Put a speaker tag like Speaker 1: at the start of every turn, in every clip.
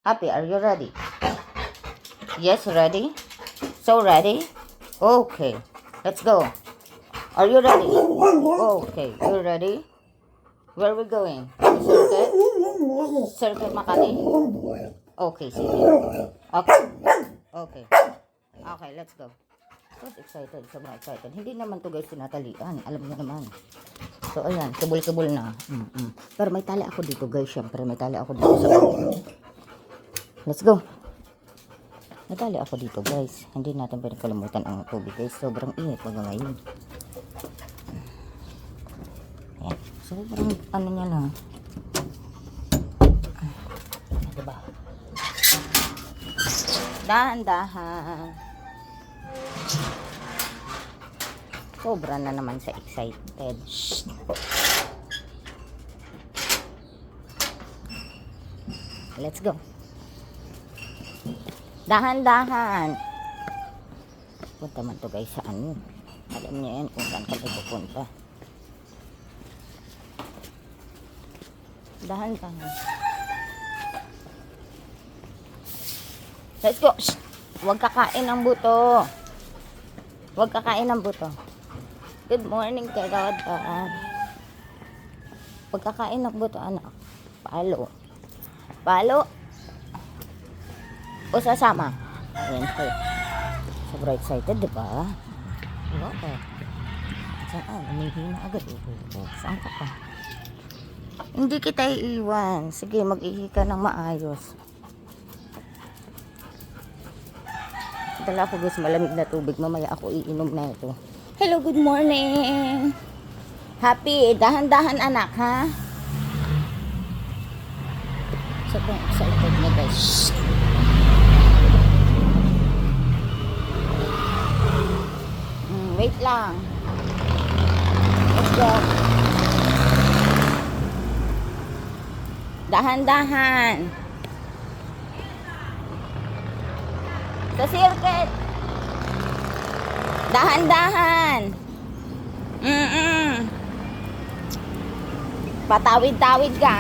Speaker 1: Happy, are you ready? Yes, ready? So ready? Okay, let's go. Are you ready? Okay, you ready? Where are we going? Circuit? Circuit Makati? Okay, sige. Okay. Okay. Okay, let's go. So excited, sobrang excited. Hindi naman to guys sinatalian. Alam niyo naman. So ayan, kabul-kabul na. Pero may tali ako dito guys. Siyempre may tali ako dito sa bawah. Let's go. May tali ako dito guys. Hindi natin pwedeng kalimutan ang tubig guys. Sobrang init pag ngayon. Ayan. Sobrang ano niya lang. Diba? Dahan-dahan. Sobra na naman sa excited. Shh. Let's go. Dahan-dahan. Punta man to guys sa ano. Alam niyo yan kung saan kami pupunta. Dahan-dahan. Let's go. Shh. Huwag kakain ng buto. Huwag kakain ng buto. Good morning, Karada. Huwag kakain ng buto, anak. Palo. Palo. O sasama. Ayan po. Sobrang excited, diba? Oo. Saan? Umihina agad. Saan ka pa? Hindi kita iiwan. Sige, mag-ihi ka ng maayos. Dala ko guys, malamig na tubig. Mamaya ako iinom na ito. Hello, good morning. Happy. Dahan-dahan anak, ha? Sobrang excited na guys. Wait lang. Let's go. Dahan-dahan. Sa circuit. Dahan-dahan. Patawid-tawid ka.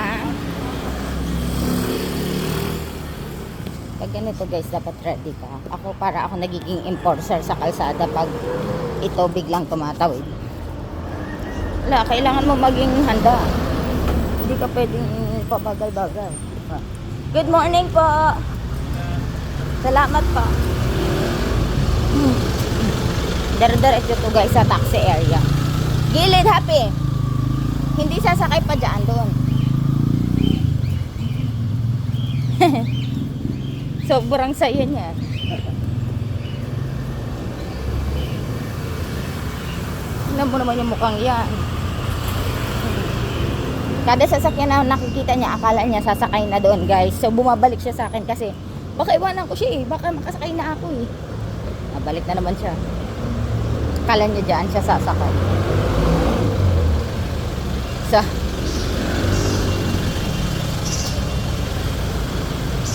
Speaker 1: Pag ganito guys, dapat ready ka. Ako para ako nagiging enforcer sa kalsada pag ito biglang tumatawid. Wala, kailangan mo maging handa. Hindi ka pwedeng pabagal-bagal. Good morning po. Salamat po. Dar-diretso to guys sa taxi area. Gilid, happy. Hindi sasakay pa dyan doon. Sobrang saya niya. Tignan mo naman yung mukhang yan. Kada sasakyan na nakikita niya, akala niya sasakay na doon guys. So bumabalik siya sa akin kasi baka iwanan ko siya eh. Baka makasakay na ako eh. Nabalik na naman siya. Akala niya dyan siya sasakay.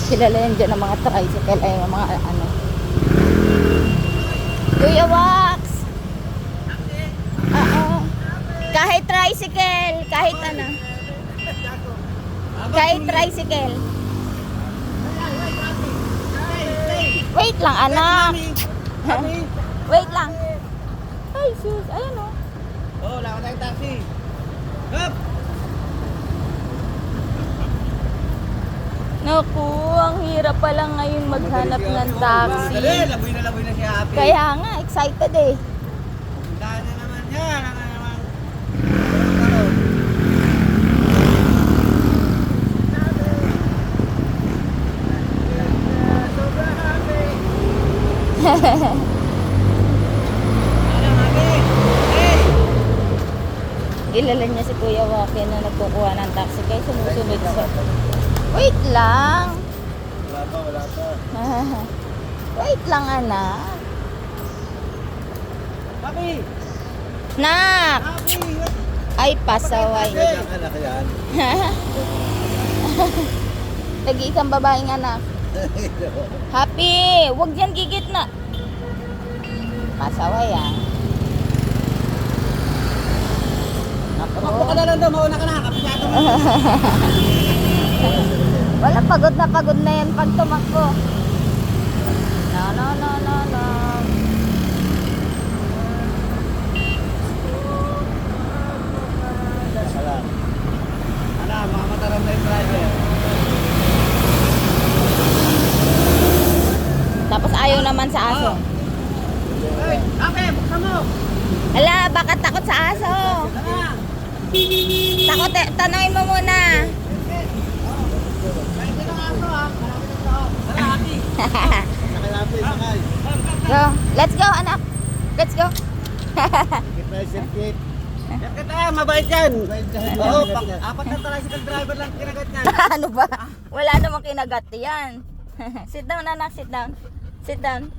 Speaker 1: Kilala yan dyan ng mga tricycle ay mga ano. Kuya Wax! Kahit tricycle, kahit ano. Kahit tricycle. Wait lang anak. Wait lang. Ay sus, ayun o.
Speaker 2: Oh, wala ko tayong taxi. Hop!
Speaker 1: Naku, ang hirap pala ngayon maghanap ng taxi.
Speaker 2: Laboy na si Happy.
Speaker 1: Kaya nga, excited eh.
Speaker 2: Daan na naman yan. Ang naman. Sobrang happy.
Speaker 1: Kilala niya si Kuya Waki na nagkukuha ng taxi kaya sumusunod sa... Wait lang.
Speaker 2: Wala pa.
Speaker 1: Wait lang anak.
Speaker 2: Happy!
Speaker 1: Nak!
Speaker 2: Happy!
Speaker 1: Ay, pasaway.
Speaker 2: Ang anak yan.
Speaker 1: Nag-iisang babaeng anak. Happy! Huwag yan gigit na. Pasaway ah.
Speaker 2: Tumakbo ka na lang daw, mauna ka na. Kapisado mo.
Speaker 1: Wala, pagod na yan pag tumakbo. No, no, no, no, no.
Speaker 2: Wala. Ano, mga mataram na yung driver.
Speaker 1: Tapos ayaw naman sa aso.
Speaker 2: Hey, Ate, buksan mo.
Speaker 1: Ala, baka takot sa aso.
Speaker 2: Tara.
Speaker 1: Takot eh. Tanungin mo muna.
Speaker 2: Kahit din ang aso ha. Marami ng tao. Tara, Ate. Sakay natin, sakay.
Speaker 1: Go. Let's go, anak. Let's go.
Speaker 2: Circuit na yung circuit. Circuit na, mabait yan. Oo, apat na tricycle driver lang kinagat niyan.
Speaker 1: Ano ba? Wala namang kinagat yan. Sit down, anak. Sit down. Sit down.